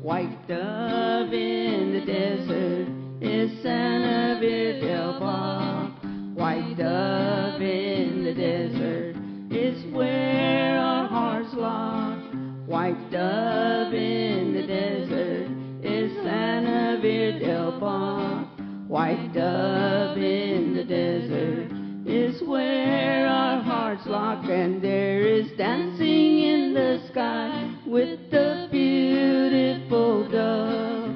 White dove in the desert is Sanavir del Bar. White dove in the desert is where our hearts lie. White dove in the desert is Sanavir del Bar. White dove in the desert is where our hearts lock, and there is dancing in the sky with the beautiful dove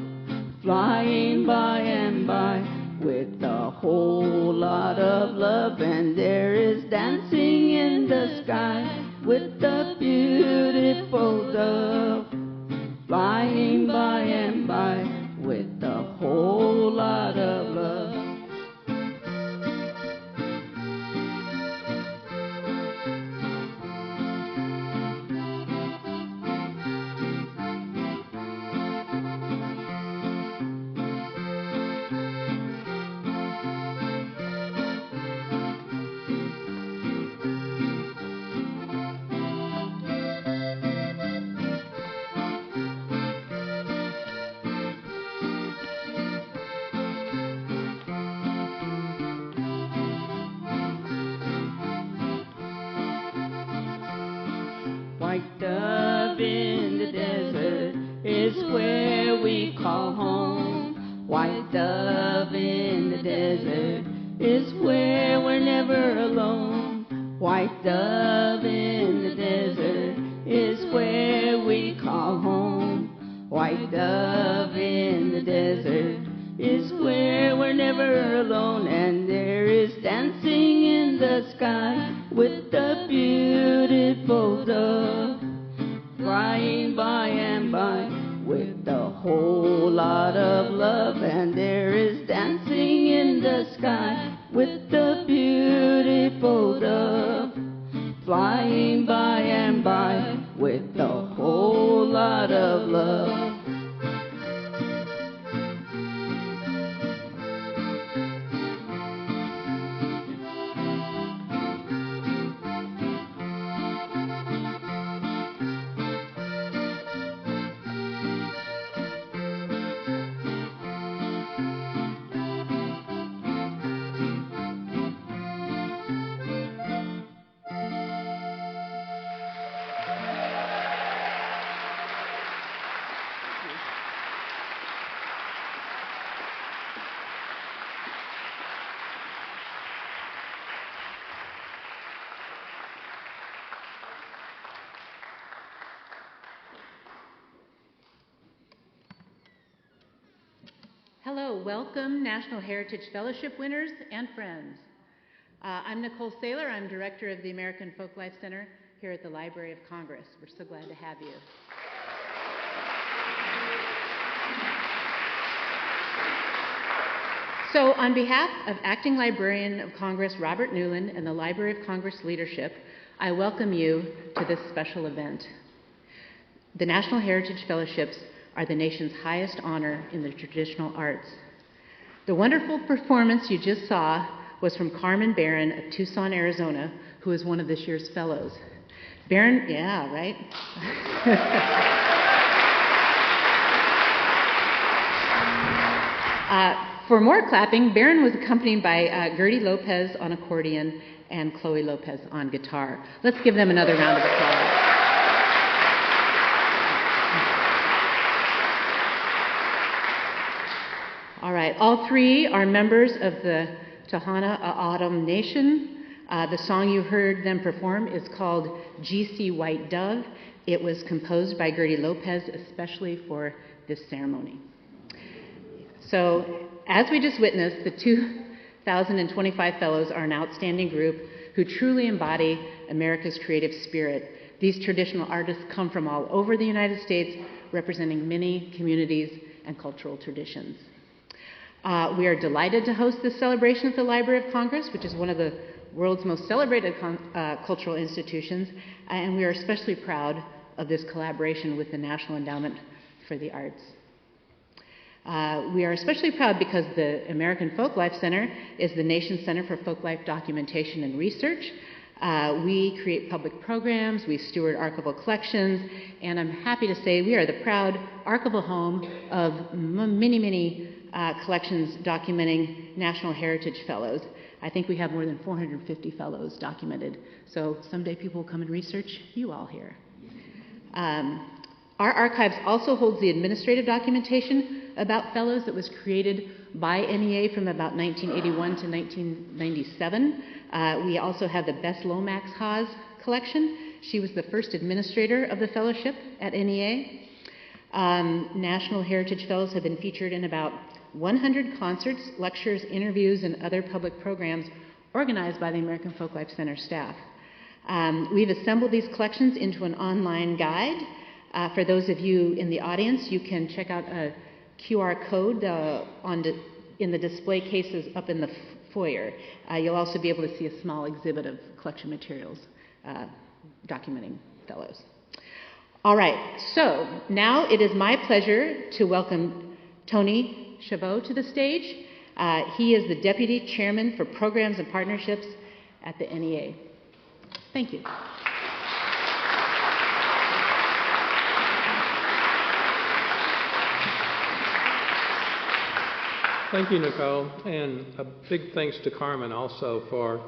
flying by and by with a whole lot of love. And there is dancing in the sky with the beautiful dove flying by and by with a whole lot of love. White dove in the desert is where we call home. White dove in the desert is where we're never alone. White dove in the desert is where we call home. White dove in the desert is where we're never alone. And there is dancing in the sky with the beautiful dove flying by and by with a whole lot of love. And there is dancing in the sky with the beautiful dove flying by and by with a whole lot of love. Hello, welcome National Heritage Fellowship winners and friends. I'm Nicole Saylor. I'm director of the American Folklife Center here at the Library of Congress. We're so glad to have you. So on behalf of Acting Librarian of Congress Robert Newland and the Library of Congress leadership, I welcome you to this special event. The National Heritage Fellowships are the nation's highest honor in the traditional arts. The wonderful performance you just saw was from Carmen Baron of Tucson, Arizona, who is one of this year's fellows. Baron, yeah, right? For more clapping, Baron was accompanied by Gertie Lopez on accordion and Chloe Lopez on guitar. Let's give them another round of applause. All right, all three are members of the Tohono O'odham Nation. The song you heard them perform is called GC White Dove. It was composed by Gertie Lopez especially for this ceremony. So, as we just witnessed, the 2025 Fellows are an outstanding group who truly embody America's creative spirit. These traditional artists come from all over the United States, representing many communities and cultural traditions. We are delighted to host this celebration at the Library of Congress, which is one of the world's most celebrated cultural institutions, and we are especially proud of this collaboration with the National Endowment for the Arts. We are especially proud because the American Folklife Center is the nation's center for folklife documentation and research. We create public programs, we steward archival collections, and I'm happy to say we are the proud archival home of many collections documenting National Heritage Fellows. I think we have more than 450 fellows documented, so someday people will come and research you all here. Our archives also holds the administrative documentation about fellows that was created by NEA from about 1981 to 1997. We also have the Bess Lomax Haas collection. She was the first administrator of the fellowship at NEA. National Heritage Fellows have been featured in about 100 concerts, lectures, interviews, and other public programs organized by the American Folklife Center staff. We've assembled these collections into an online guide. For those of you in the audience, you can check out a QR code in the display cases up in the foyer. You'll also be able to see a small exhibit of collection materials documenting fellows. All right, so now it is my pleasure to welcome Tony Chabot to the stage. He is the Deputy Chairman for Programs and Partnerships at the NEA. Thank you. Thank you, Nicole, and a big thanks to Carmen also for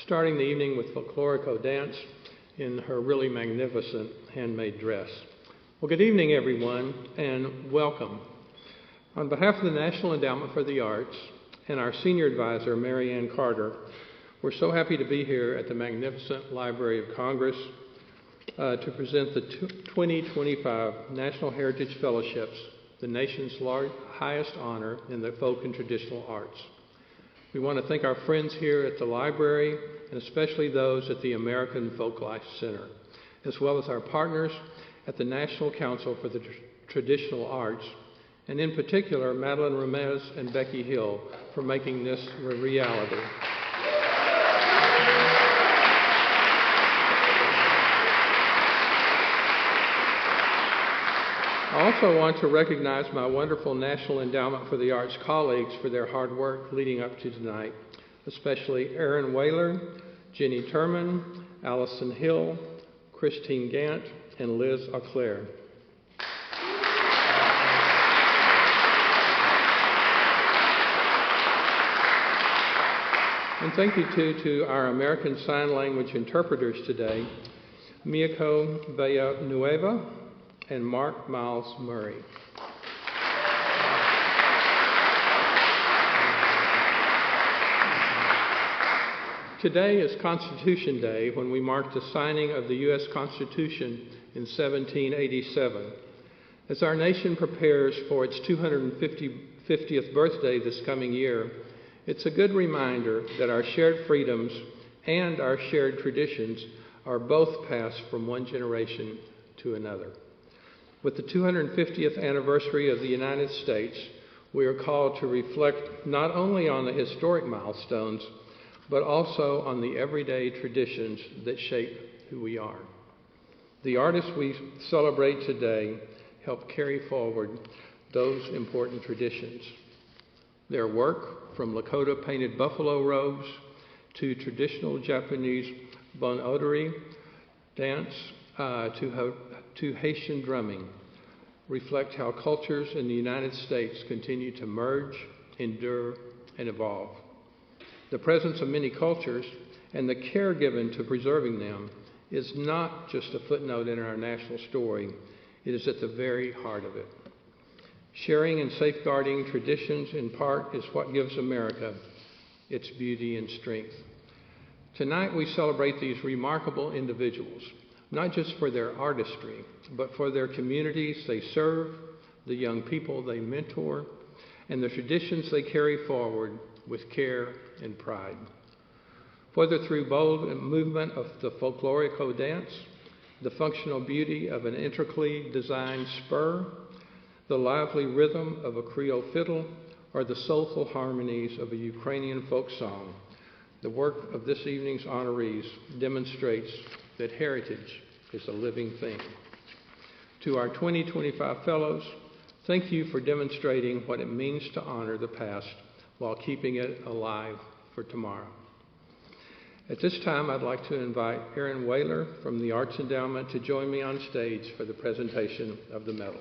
starting the evening with folklorico dance in her really magnificent handmade dress. Well, good evening, everyone, and welcome. On behalf of the National Endowment for the Arts and our senior advisor, Mary Ann Carter, we're so happy to be here at the magnificent Library of Congress to present the 2025 National Heritage Fellowships, the nation's highest honor in the folk and traditional arts. We want to thank our friends here at the library, and especially those at the American Folklife Center, as well as our partners at the National Council for the Traditional Arts, and in particular, Madeline Ramez and Becky Hill for making this a reality. I also want to recognize my wonderful National Endowment for the Arts colleagues for their hard work leading up to tonight, especially Erin Whaler, Jenny Turman, Allison Hill, Christine Gant, and Liz Auclair. And thank you too to our American Sign Language interpreters today, Miyako Villanueva and Mark Miles Murray. Today is Constitution Day, when we mark the signing of the U.S. Constitution in 1787. As our nation prepares for its 250th birthday this coming year, it's a good reminder that our shared freedoms and our shared traditions are both passed from one generation to another. With the 250th anniversary of the United States, we are called to reflect not only on the historic milestones, but also on the everyday traditions that shape who we are. The artists we celebrate today help carry forward those important traditions. Their work, from Lakota painted buffalo robes to traditional Japanese bon odori dance to Haitian drumming, reflect how cultures in the United States continue to merge, endure, and evolve. The presence of many cultures and the care given to preserving them is not just a footnote in our national story, it is at the very heart of it. Sharing and safeguarding traditions, in part, is what gives America its beauty and strength. Tonight we celebrate these remarkable individuals, not just for their artistry, but for their communities they serve, the young people they mentor, and the traditions they carry forward with care and pride. Whether through bold movement of the folklorico dance, the functional beauty of an intricately designed spur, the lively rhythm of a Creole fiddle, or the soulful harmonies of a Ukrainian folk song, the work of this evening's honorees demonstrates that heritage is a living thing. To our 2025 fellows, thank you for demonstrating what it means to honor the past while keeping it alive for tomorrow. At this time, I'd like to invite Erin Whaler from the Arts Endowment to join me on stage for the presentation of the medals.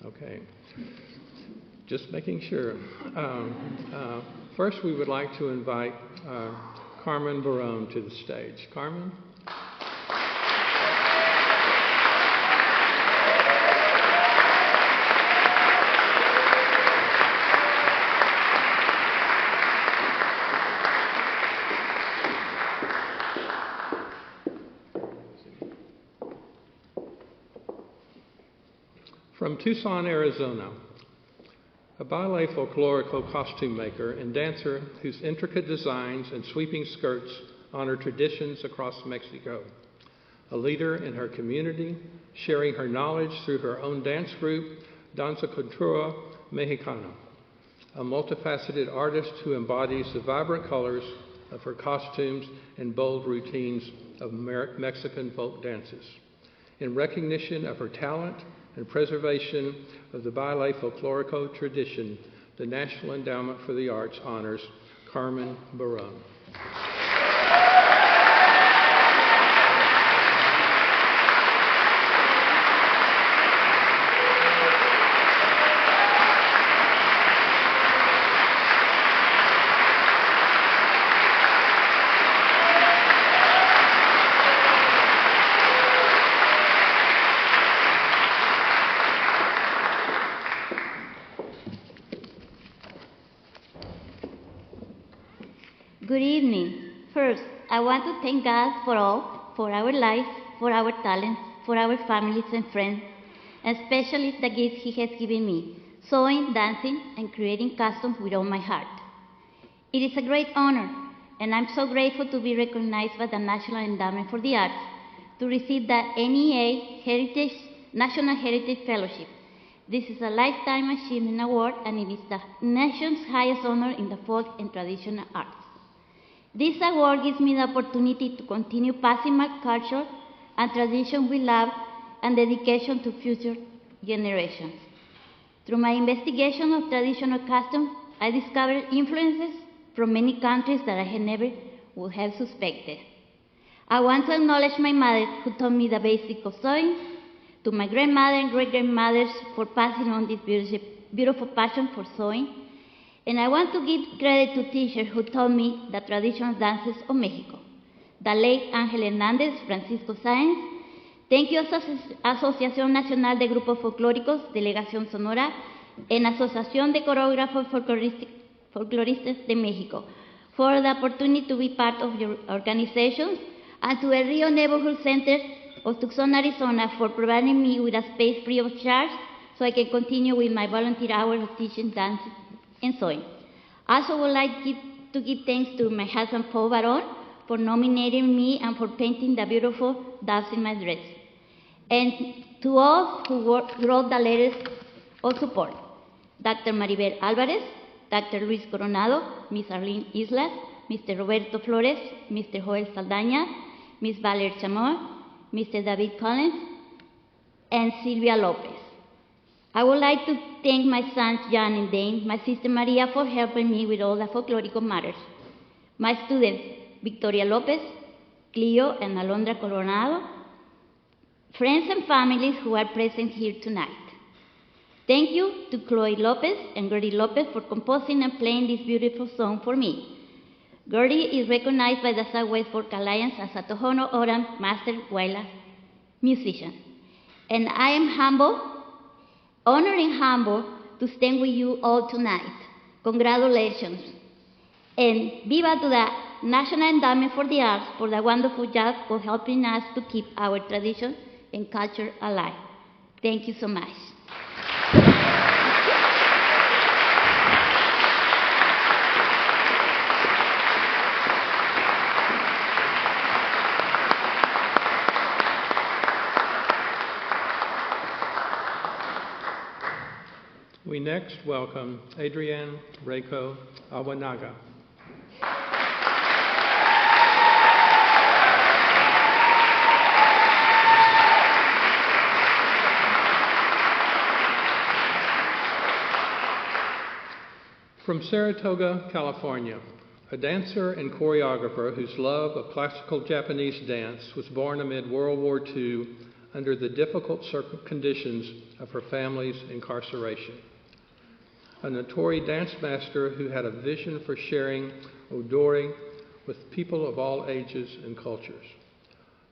Okay, just making sure. First, we would like to invite Carmen Baron to the stage. Carmen? From Tucson, Arizona, a ballet folklorico costume maker and dancer whose intricate designs and sweeping skirts honor traditions across Mexico. A leader in her community, sharing her knowledge through her own dance group, Danza Cultura Mexicana. A multifaceted artist who embodies the vibrant colors of her costumes and bold routines of Mexican folk dances. In recognition of her talent and preservation of the ballet folklorico tradition, the National Endowment for the Arts honors Carmen Baron. Good evening. First, I want to thank God for all, for our life, for our talents, for our families and friends, and especially the gifts He has given me, sewing, dancing, and creating costumes with all my heart. It is a great honor, and I'm so grateful to be recognized by the National Endowment for the Arts to receive the NEA National Heritage Fellowship. This is a Lifetime Achievement Award, and it is the nation's highest honor in the folk and traditional arts. This award gives me the opportunity to continue passing my culture and tradition with love and dedication to future generations. Through my investigation of traditional customs, I discovered influences from many countries that I had never would have suspected. I want to acknowledge my mother, who taught me the basics of sewing, to my grandmother and great-grandmothers for passing on this beautiful passion for sewing, and I want to give credit to teachers who taught me the traditional dances of Mexico. The late Ángel Hernández, Francisco Sáenz. Thank you, Asociación Nacional de Grupos Folclóricos, Delegación Sonora, and Asociación de Coreógrafos Folcloristas de Mexico, for the opportunity to be part of your organizations, and to El Rio Neighborhood Center of Tucson, Arizona, for providing me with a space free of charge so I can continue with my volunteer hours of teaching dance and sewing. I also would like to give thanks to my husband, Paul Baron, for nominating me and for painting the beautiful doves in my dress. And to all who wrote the letters of support: Dr. Maribel Alvarez, Dr. Luis Coronado, Ms. Arlene Islas, Mr. Roberto Flores, Mr. Joel Saldaña, Ms. Valerie Chamor, Mr. David Collins, and Silvia Lopez. I would like to thank my sons John and Dane, my sister Maria for helping me with all the folklorico matters, my students Victoria Lopez, Cleo and Alondra Coronado, friends and families who are present here tonight. Thank you to Chloe Lopez and Gertie Lopez for composing and playing this beautiful song for me. Gertie is recognized by the Southwest Folk Alliance as a Tohono O'odham Master Waila musician. And I am honored and humble to stand with you all tonight. Congratulations. And viva to the National Endowment for the Arts for the wonderful job of helping us to keep our tradition and culture alive. Thank you so much. We next welcome Adrienne Reiko Iwanaga. From Saratoga, California, a dancer and choreographer whose love of classical Japanese dance was born amid World War II under the difficult conditions of her family's incarceration. A notorious dance master who had a vision for sharing Odori with people of all ages and cultures.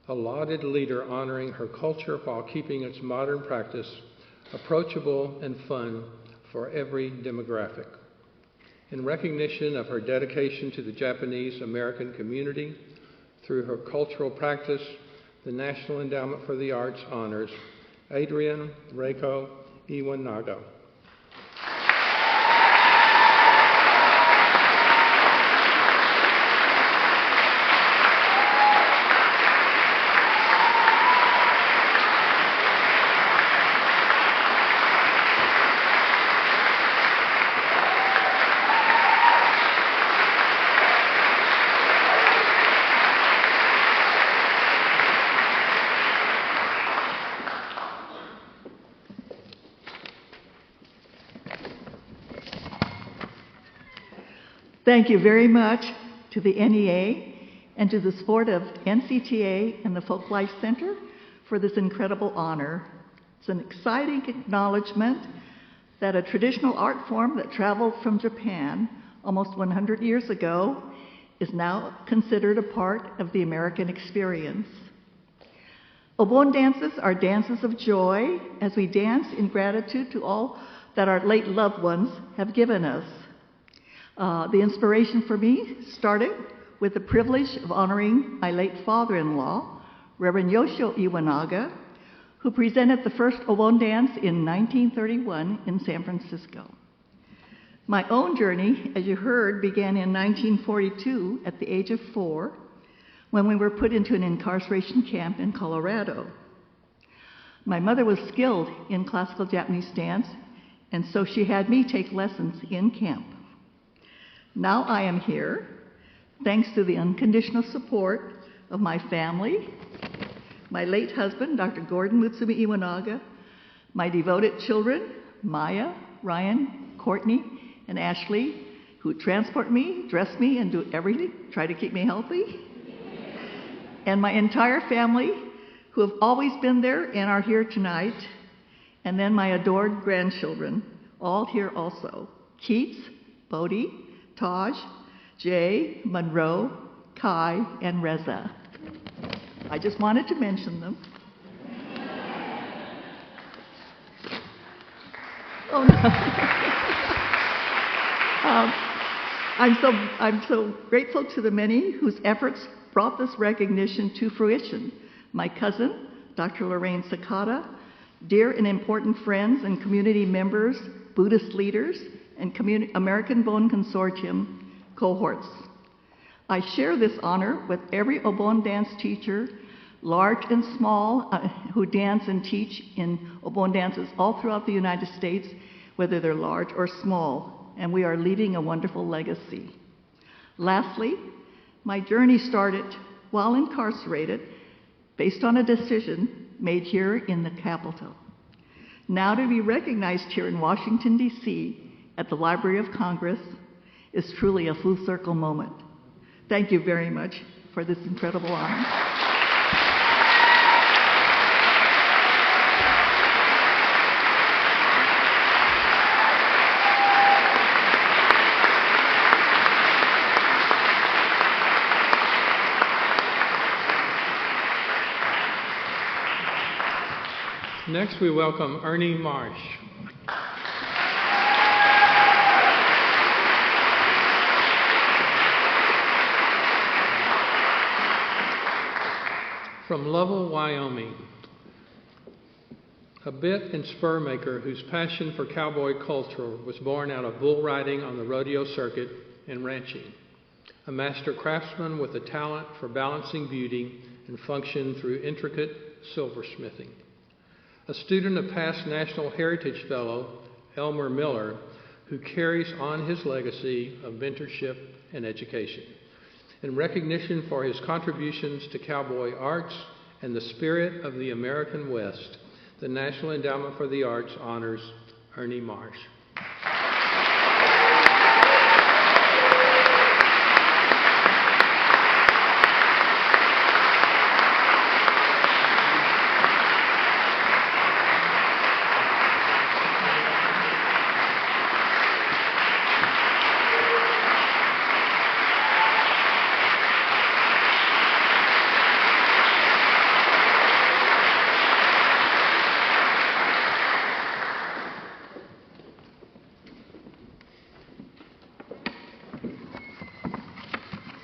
A lauded leader honoring her culture while keeping its modern practice approachable and fun for every demographic. In recognition of her dedication to the Japanese American community, through her cultural practice, the National Endowment for the Arts honors Adrienne Reiko Iwanaga. Thank you very much to the NEA and to the support of NCTA and the Folk Life Center for this incredible honor. It's an exciting acknowledgement that a traditional art form that traveled from Japan almost 100 years ago is now considered a part of the American experience. Obon dances are dances of joy as we dance in gratitude to all that our late loved ones have given us. The inspiration for me started with the privilege of honoring my late father-in-law, Reverend Yoshio Iwanaga, who presented the first Obon dance in 1931 in San Francisco. My own journey, as you heard, began in 1942 at the age of 4, when we were put into an incarceration camp in Colorado. My mother was skilled in classical Japanese dance, and so she had me take lessons in camp. Now I am here, thanks to the unconditional support of my family, my late husband, Dr. Gordon Mutsumi Iwanaga, my devoted children, Maya, Ryan, Courtney, and Ashley, who transport me, dress me, and do everything, try to keep me healthy, and my entire family, who have always been there and are here tonight, and then my adored grandchildren, all here also, Keats, Bode, Taj, Jay, Monroe, Kai, and Reza. I just wanted to mention them. Oh no. I'm so grateful to the many whose efforts brought this recognition to fruition. My cousin, Dr. Lorraine Sakata, dear and important friends and community members, Buddhist leaders, and American Bon Consortium cohorts. I share this honor with every Obon dance teacher, large and small, who dance and teach in Obon dances all throughout the United States, whether they're large or small, and we are leaving a wonderful legacy. Lastly, my journey started while incarcerated based on a decision made here in the Capitol. Now to be recognized here in Washington, D.C., at the Library of Congress is truly a full circle moment. Thank you very much for this incredible honor. Next, we welcome Ernie Marsh. From Lovell, Wyoming, a bit and spur maker whose passion for cowboy culture was born out of bull riding on the rodeo circuit and ranching. A master craftsman with a talent for balancing beauty and function through intricate silversmithing. A student of past National Heritage Fellow Elmer Miller, who carries on his legacy of mentorship and education. In recognition for his contributions to cowboy arts and the spirit of the American West, the National Endowment for the Arts honors Ernie Marsh.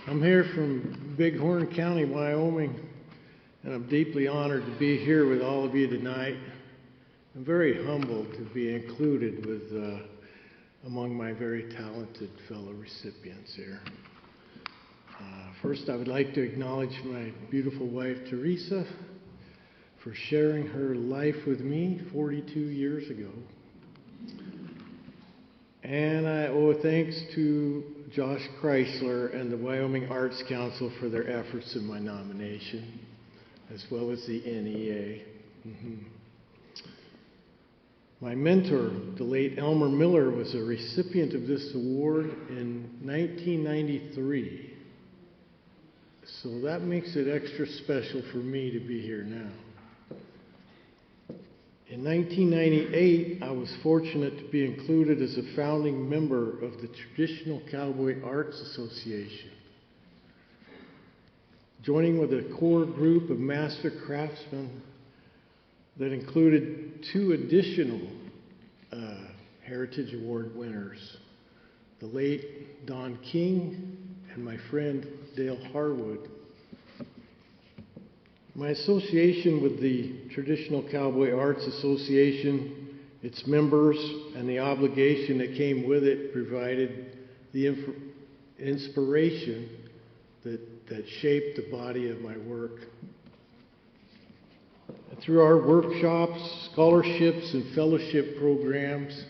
I'm here from Bighorn County, Wyoming, and I'm deeply honored to be here with all of you tonight. I'm very humbled to be included with among my very talented fellow recipients here. First, I would like to acknowledge my beautiful wife, Teresa, for sharing her life with me 42 years ago. And I owe thanks to Josh Chrysler and the Wyoming Arts Council for their efforts in my nomination, as well as the NEA. My mentor, the late Elmer Miller, was a recipient of this award in 1993. So that makes it extra special for me to be here now. In 1998, I was fortunate to be included as a founding member of the Traditional Cowboy Arts Association, joining with a core group of master craftsmen that included 2 additional Heritage Award winners, the late Don King and my friend Dale Harwood. My association with the Traditional Cowboy Arts Association, its members, and the obligation that came with it provided the inspiration that shaped the body of my work. And through our workshops, scholarships, and fellowship programs,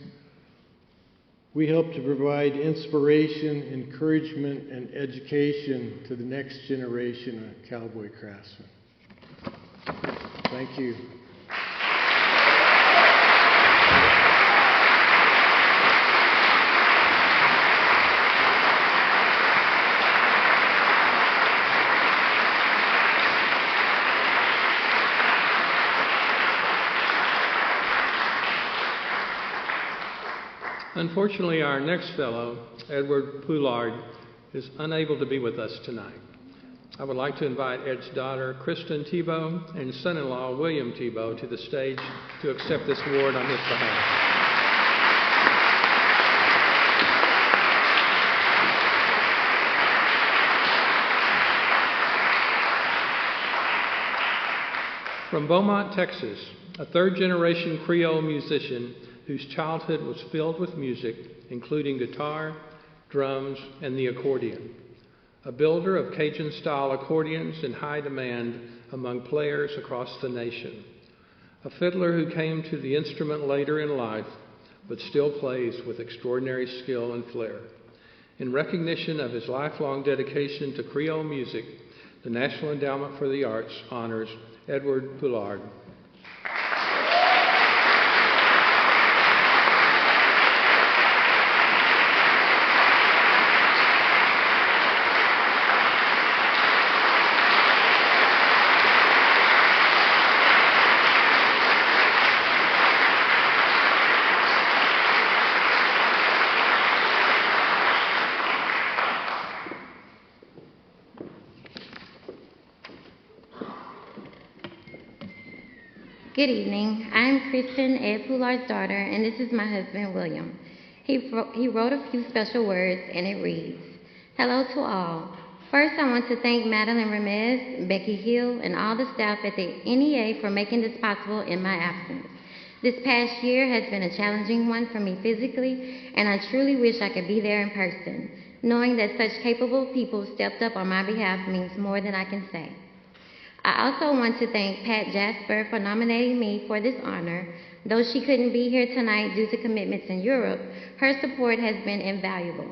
we help to provide inspiration, encouragement, and education to the next generation of cowboy craftsmen. Thank you. Unfortunately, our next fellow, Edward Poullard, is unable to be with us tonight. I would like to invite Ed's daughter, Kristen Tebow, and son-in-law, William Tebow, to the stage to accept this award on his behalf. From Beaumont, Texas, a third-generation Creole musician whose childhood was filled with music, including guitar, drums, and the accordion. A builder of Cajun-style accordions in high demand among players across the nation. A fiddler who came to the instrument later in life, but still plays with extraordinary skill and flair. In recognition of his lifelong dedication to Creole music, the National Endowment for the Arts honors Edward Poullard. Good evening. I'm Kristen, Ed Poulard's daughter, and this is my husband, William. He wrote a few special words, and it reads, "Hello to all. First, I want to thank Madeline Ramez, Becky Hill, and all the staff at the NEA for making this possible in my absence. This past year has been a challenging one for me physically, and I truly wish I could be there in person. Knowing that such capable people stepped up on my behalf means more than I can say. I also want to thank Pat Jasper for nominating me for this honor. Though she couldn't be here tonight due to commitments in Europe, her support has been invaluable.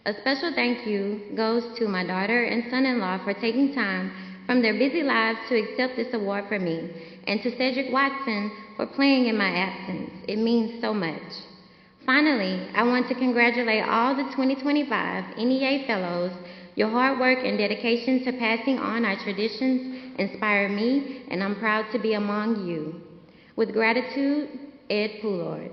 A special thank you goes to my daughter and son-in-law for taking time from their busy lives to accept this award for me, and to Cedric Watson for playing in my absence. It means so much. Finally, I want to congratulate all the 2025 NEA Fellows. Your hard work and dedication to passing on our traditions inspire me, and I'm proud to be among you. With gratitude, Ed Poullard.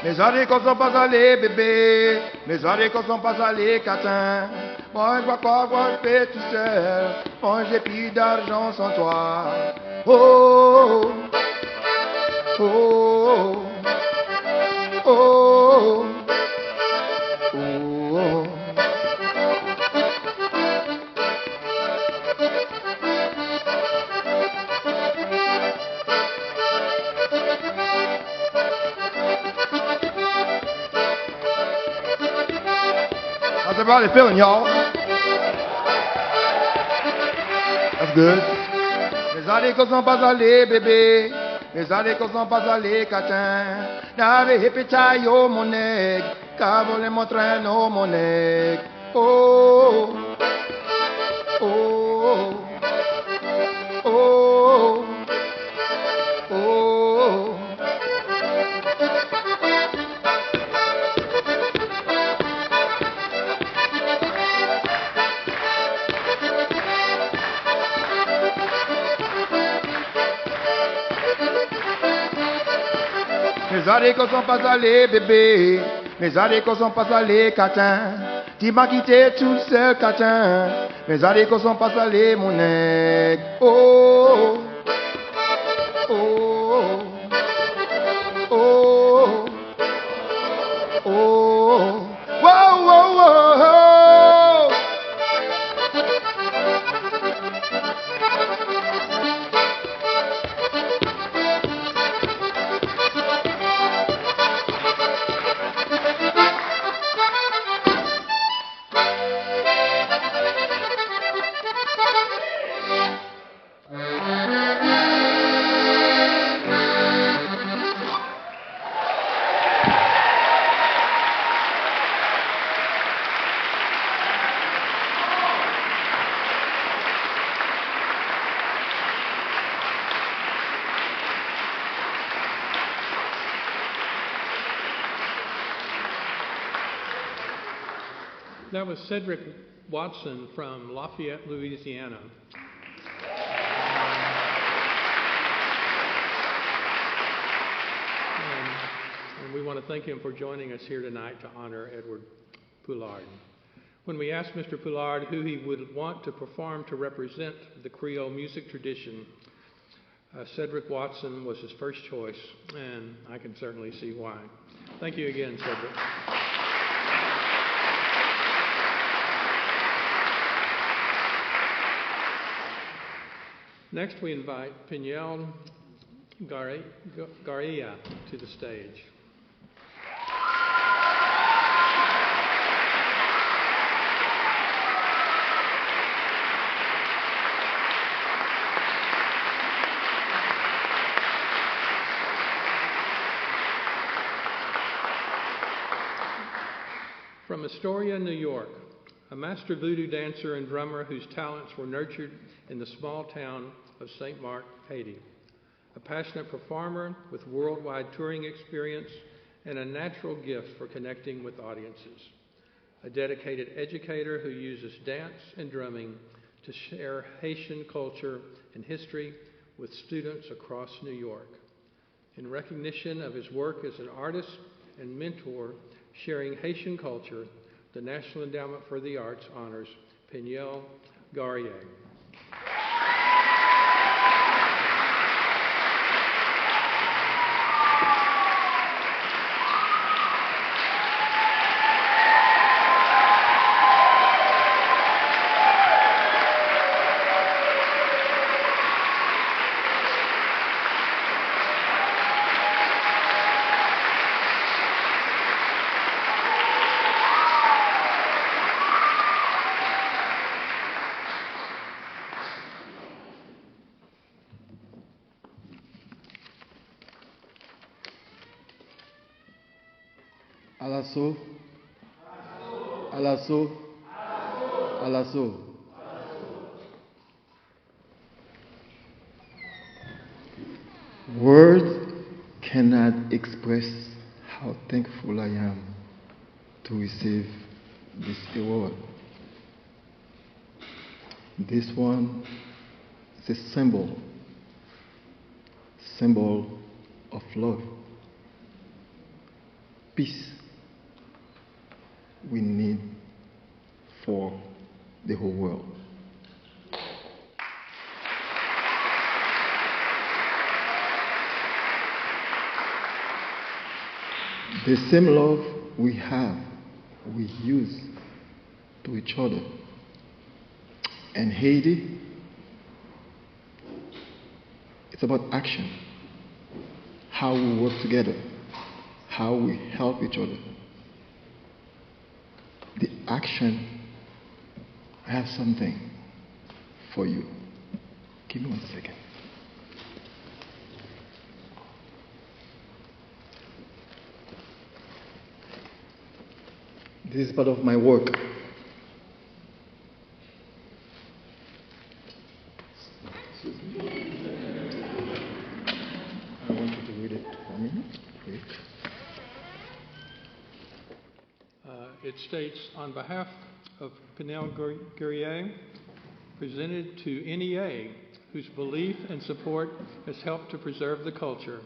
Mes haricots sont pas allés, bébé. Mes haricots sont pas allés, catin. Moi, je vois quoi je fais tout seul. Moi, j'ai plus d'argent sans toi. Oh, oh, oh, oh, oh, oh. How's everybody feeling, y'all? That's good. Mes haricots sont pas allés, bébé. Mes haricots sont pas allés, catin. N'avez hipita yo, mon nègre. Car voler mon train, no, mon nègre. Oh, oh, oh, oh, oh. Mes haricots sont pas allés, bébé. Mes haricots sont pas allés, catin. Tu m'as quitté tout seul, catin. Mes haricots sont pas allés, mon nègre. Oh, oh, oh, oh, oh. Whoa, whoa, whoa. That was Cedric Watson from Lafayette, Louisiana. And we want to thank him for joining us here tonight to honor Edward Poullard. When we asked Mr. Poullard who he would want to perform to represent the Creole music tradition, Cedric Watson was his first choice, and I can certainly see why. Thank you again, Cedric. Next, we invite Peniel Guerrier to the stage. From Astoria, New York, a master voodoo dancer and drummer whose talents were nurtured in the small town of St. Mark, Haiti. A passionate performer with worldwide touring experience and a natural gift for connecting with audiences. A dedicated educator who uses dance and drumming to share Haitian culture and history with students across New York. In recognition of his work as an artist and mentor sharing Haitian culture, the National Endowment for the Arts honors Peniel Guerrier. Alasso, Alasso, Alasso. Words cannot express how thankful I am to receive this award. This one is a symbol of love, peace we need for the whole world. The same love we have, we use to each other. And Haiti, it's about action, how we work together, how we help each other. The action, I have something for you. Give me 1 second. This is part of my work. I want you to read it for me, please. It states, on behalf of Peniel Guerrier, presented to NEA, whose belief and support has helped to preserve the culture,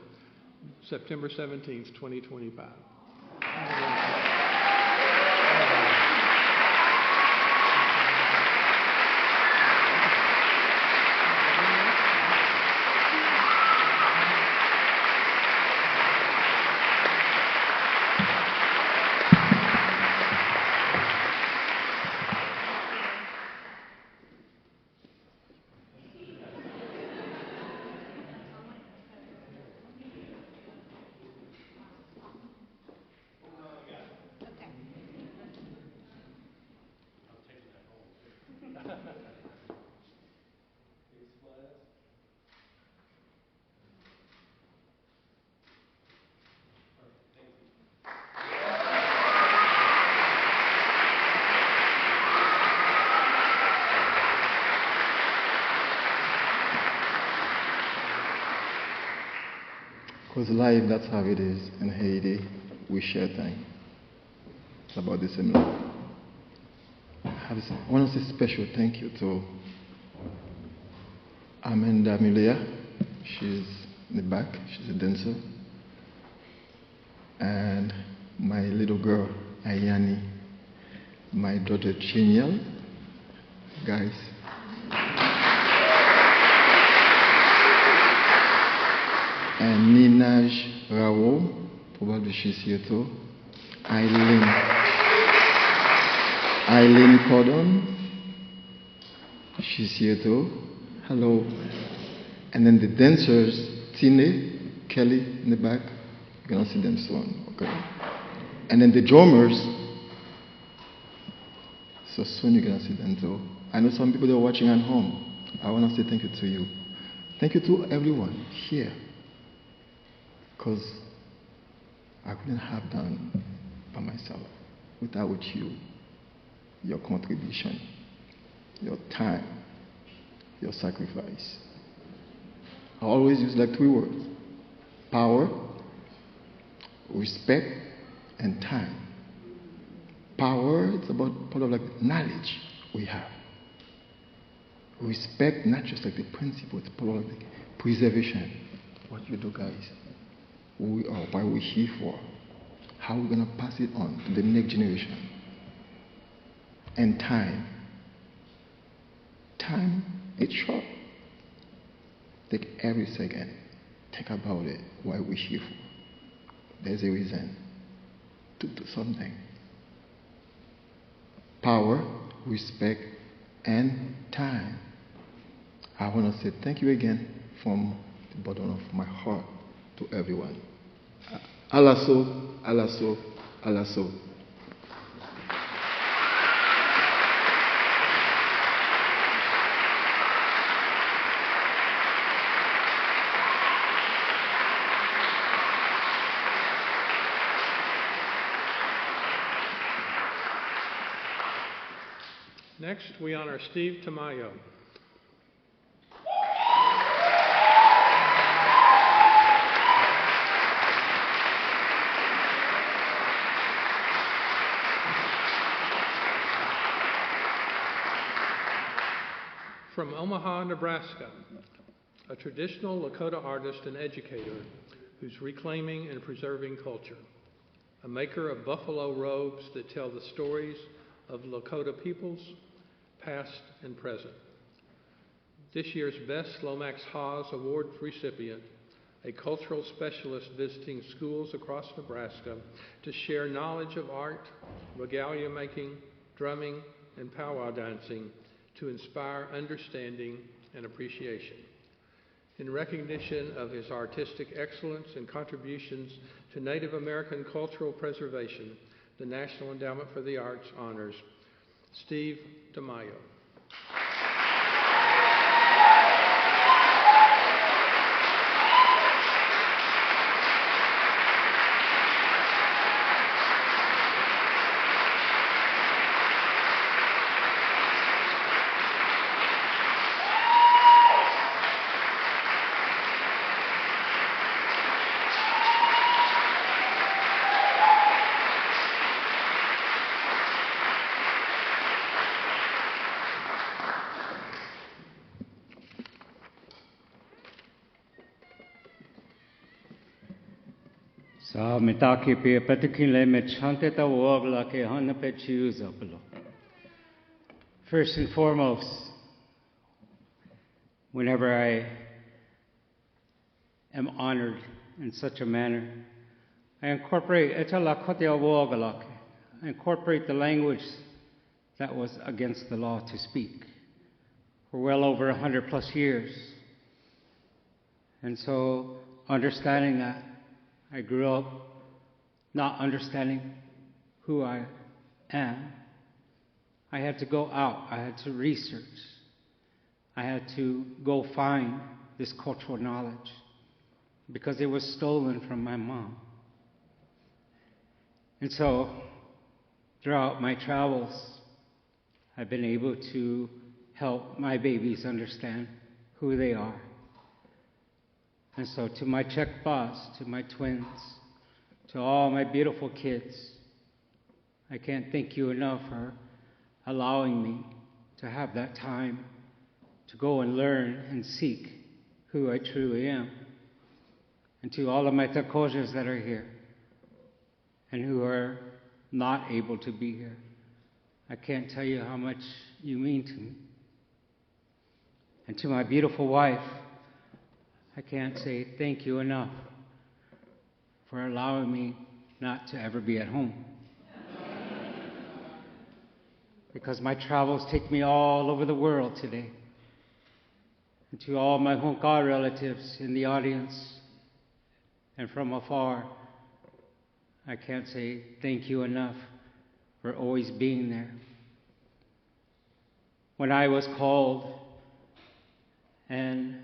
September 17th, 2025. Because life, that's how it is in Haiti. We share things. It's about the same love. I want to say special thank you to Amanda Mulia. She's in the back. She's a dancer. And my little girl, Ayani. My daughter, Chiniel. Guys. And Ninaj Rao, probably she's here too. Eileen Cordon, she's here too. Hello. And then the dancers, Tine, Kelly in the back. You're gonna see them soon, okay? And then the drummers, so soon you're gonna see them too. I know some people that are watching at home. I wanna say thank you to you. Thank you to everyone here. Because I couldn't have done by myself without you, your contribution, your time, your sacrifice. I always use like 3 words: power, respect, and time. Power, it's about part of like knowledge we have. respect not just like the principles, but like preservation. What you do, guys? Who we are, what we're here for, how we're gonna pass it on to the next generation. And time. Time, it's short. Take every second. Think about it, what we're here for. There's a reason to do something. Power, respect, and time. I want to say thank you again from the bottom of my heart to everyone. Alaso, alaso, alaso. Next, we honor Steve Tamayo. From Omaha, Nebraska, a traditional Lakota artist and educator who's reclaiming and preserving culture, a maker of buffalo robes that tell the stories of Lakota peoples, past and present. This year's Best Lomax Haas Award recipient, a cultural specialist visiting schools across Nebraska to share knowledge of art, regalia making, drumming, and powwow dancing to inspire understanding and appreciation. In recognition of his artistic excellence and contributions to Native American cultural preservation, the National Endowment for the Arts honors Steve Tamayo. Sa mitaki pe patikile me chante ta wogla ke hana pe chiuzaplo. First and foremost, whenever I am honored in such a manner, I incorporate I incorporate the language that was against the law to speak for well over 100+ years. And so, understanding that, I grew up not understanding who I am. I had to go out. I had to research. I had to go find this cultural knowledge because it was stolen from my mom. And so, throughout my travels, I've been able to help my babies understand who they are. And so to my Czech boss, to my twins, to all my beautiful kids, I can't thank you enough for allowing me to have that time to go and learn and seek who I truly am. And to all of my Takojas that are here and who are not able to be here, I can't tell you how much you mean to me. And to my beautiful wife, I can't say thank you enough for allowing me not to ever be at home. Because my travels take me all over the world today. And to all my Honka relatives in the audience and from afar, I can't say thank you enough for always being there. When I was called and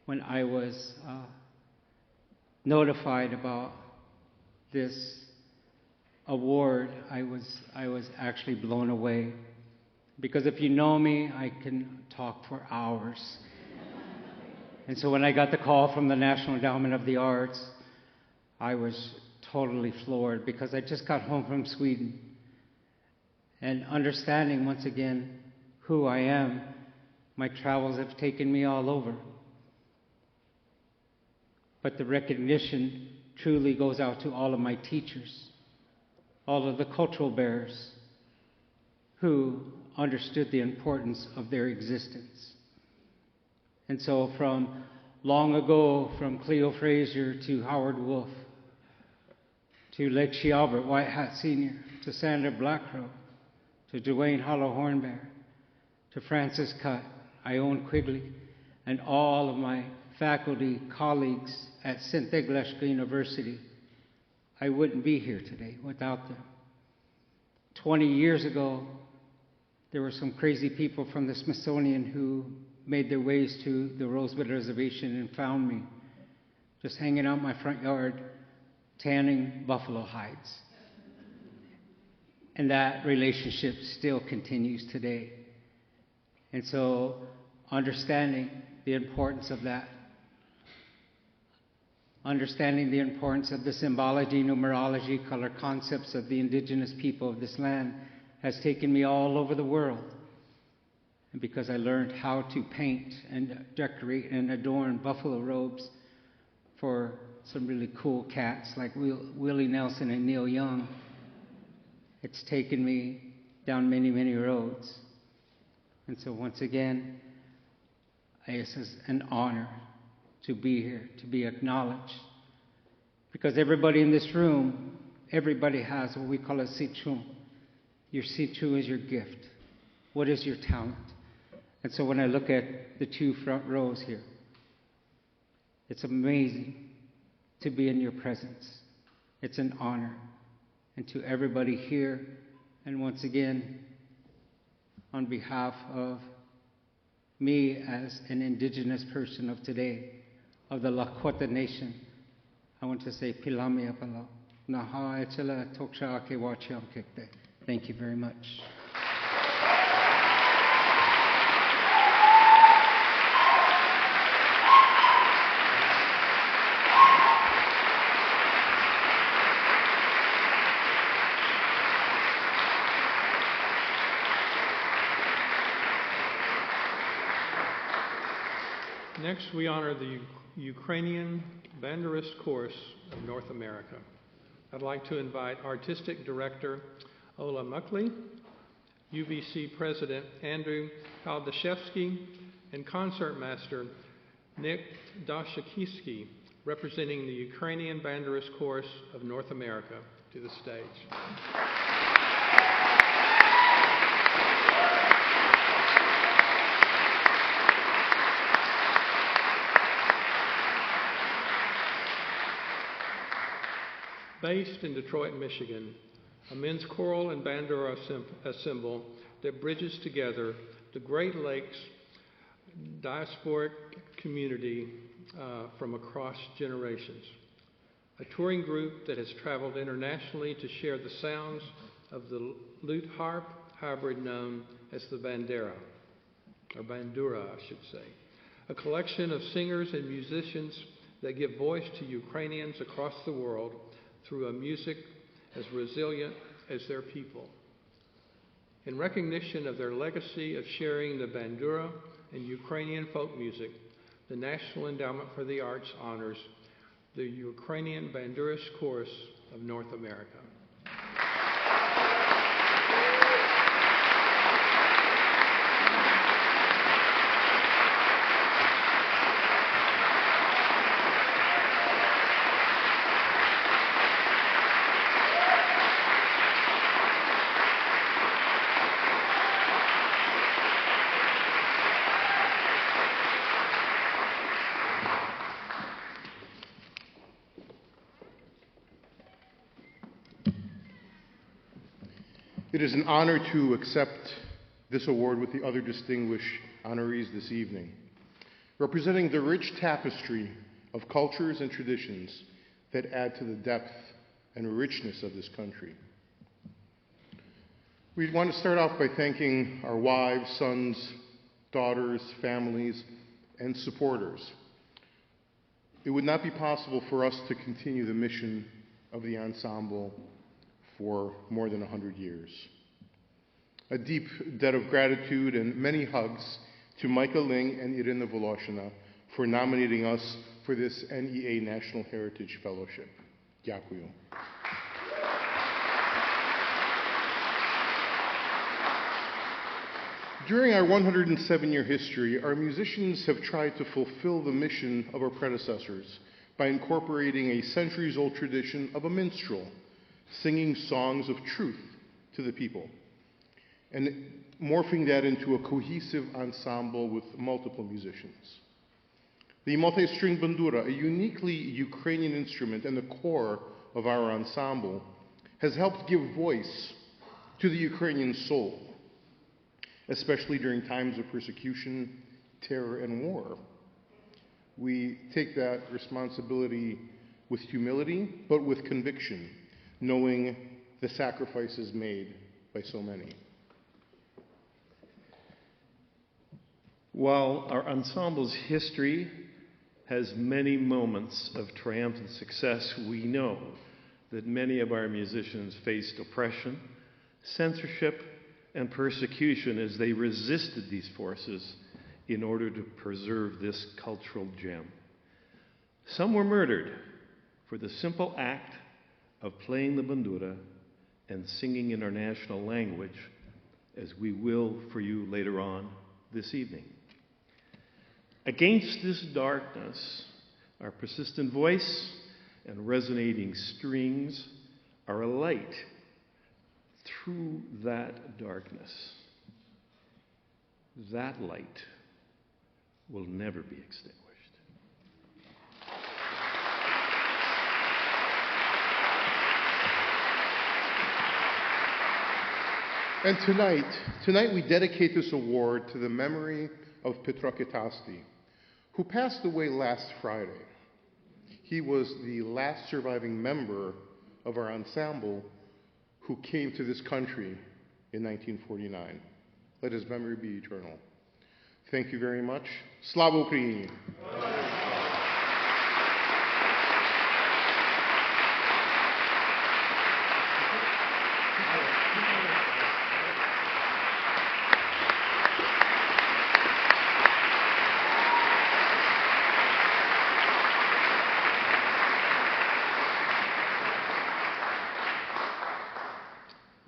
when I was notified about this award, I was actually blown away. Because if you know me, I can talk for hours. And so when I got the call from the National Endowment of the Arts, I was totally floored because I just got home from Sweden. And understanding once again who I am, my travels have taken me all over. But the recognition truly goes out to all of my teachers, all of the cultural bearers who understood the importance of their existence. And so from long ago, from Cleo Frazier to Howard Wolf, to Lexi Albert White Hat Sr., to Sandra Blackcrow, to Dwayne Hollow Hornbear, to Francis Cutt, Ione Quigley, and all of my faculty colleagues at St. Igleshka University, I wouldn't be here today without them. 20 years ago, there were some crazy people from the Smithsonian who made their ways to the Rosebud Reservation and found me just hanging out my front yard, tanning buffalo hides. And that relationship still continues today. And so understanding the importance of that, understanding the importance of the symbology, numerology, color concepts of the indigenous people of this land has taken me all over the world. And because I learned how to paint and decorate and adorn buffalo robes for some really cool cats like Willie Nelson and Neil Young, it's taken me down many, many roads. And so once again, this is an honor to be here, to be acknowledged. Because everybody in this room, everybody has what we call a situ. Your situ is your gift. What is your talent? And so when I look at the two front rows here, it's amazing to be in your presence. It's an honor. And to everybody here, and once again, on behalf of me as an indigenous person of today, of the Lakota Nation, I want to say Pilami Apala. Naha Echela Toksha Ake Wachiam Kekte. Thank you very much. Next, we honor the Ukrainian Banderist Chorus of North America. I'd like to invite Artistic Director Ola Muckley, UBC President Andrew Kaldashevsky, and Concertmaster Nick Dashakiski, representing the Ukrainian Banderist Chorus of North America, to the stage. Based in Detroit, Michigan, a men's choral and bandura assemble that bridges together the Great Lakes diasporic community from across generations. A touring group that has traveled internationally to share the sounds of the lute harp hybrid known as the bandera, or bandura, I should say. A collection of singers and musicians that give voice to Ukrainians across the world through a music as resilient as their people. In recognition of their legacy of sharing the bandura and Ukrainian folk music, the National Endowment for the Arts honors the Ukrainian Banderist Chorus of North America. It is an honor to accept this award with the other distinguished honorees this evening, representing the rich tapestry of cultures and traditions that add to the depth and richness of this country. We want to start off by thanking our wives, sons, daughters, families, and supporters. It would not be possible for us to continue the mission of the ensemble for more than 100 years. A deep debt of gratitude and many hugs to Micah Ling and Irina Voloshina for nominating us for this NEA National Heritage Fellowship. Дякую. During our 107-year history, our musicians have tried to fulfill the mission of our predecessors by incorporating a centuries-old tradition of a minstrel, singing songs of truth to the people, and morphing that into a cohesive ensemble with multiple musicians. The multi-string bandura, a uniquely Ukrainian instrument and the core of our ensemble, has helped give voice to the Ukrainian soul, especially during times of persecution, terror, and war. We take that responsibility with humility, but with conviction, knowing the sacrifices made by so many. While our ensemble's history has many moments of triumphant success, we know that many of our musicians faced oppression, censorship, and persecution as they resisted these forces in order to preserve this cultural gem. Some were murdered for the simple act of playing the bandura and singing in our national language, as we will for you later on this evening. Against this darkness, our persistent voice and resonating strings are a light through that darkness. That light will never be extinguished. And tonight we dedicate this award to the memory of Petrokitasti, who passed away last Friday. He was the last surviving member of our ensemble who came to this country in 1949. Let his memory be eternal. Thank you very much. Slava Ukraini!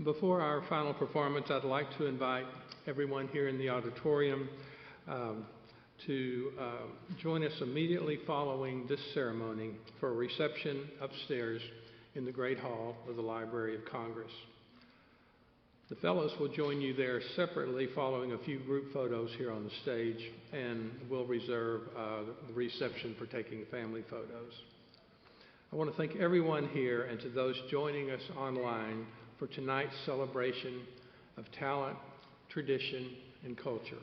Before our final performance, I'd like to invite everyone here in the auditorium to join us immediately following this ceremony for a reception upstairs in the Great Hall of the Library of Congress. The fellows will join you there separately following a few group photos here on the stage, and we'll reserve the reception for taking family photos. I want to thank everyone here and to those joining us online for tonight's celebration of talent, tradition, and culture.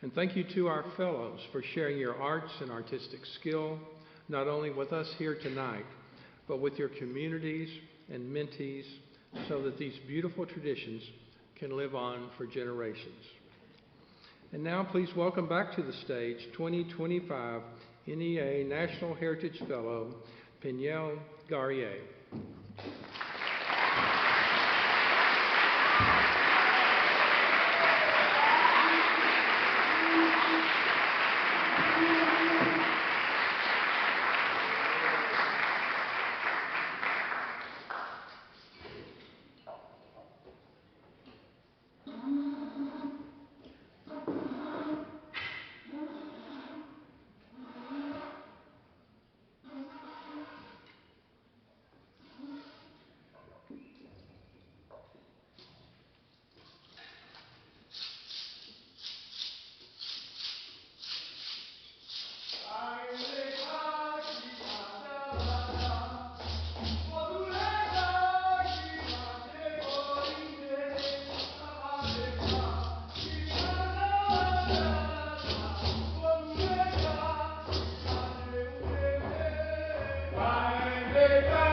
And thank you to our fellows for sharing your arts and artistic skill, not only with us here tonight, but with your communities and mentees, so that these beautiful traditions can live on for generations. And now please welcome back to the stage 2025 NEA National Heritage Fellow, Peniel Guerrier. Hey,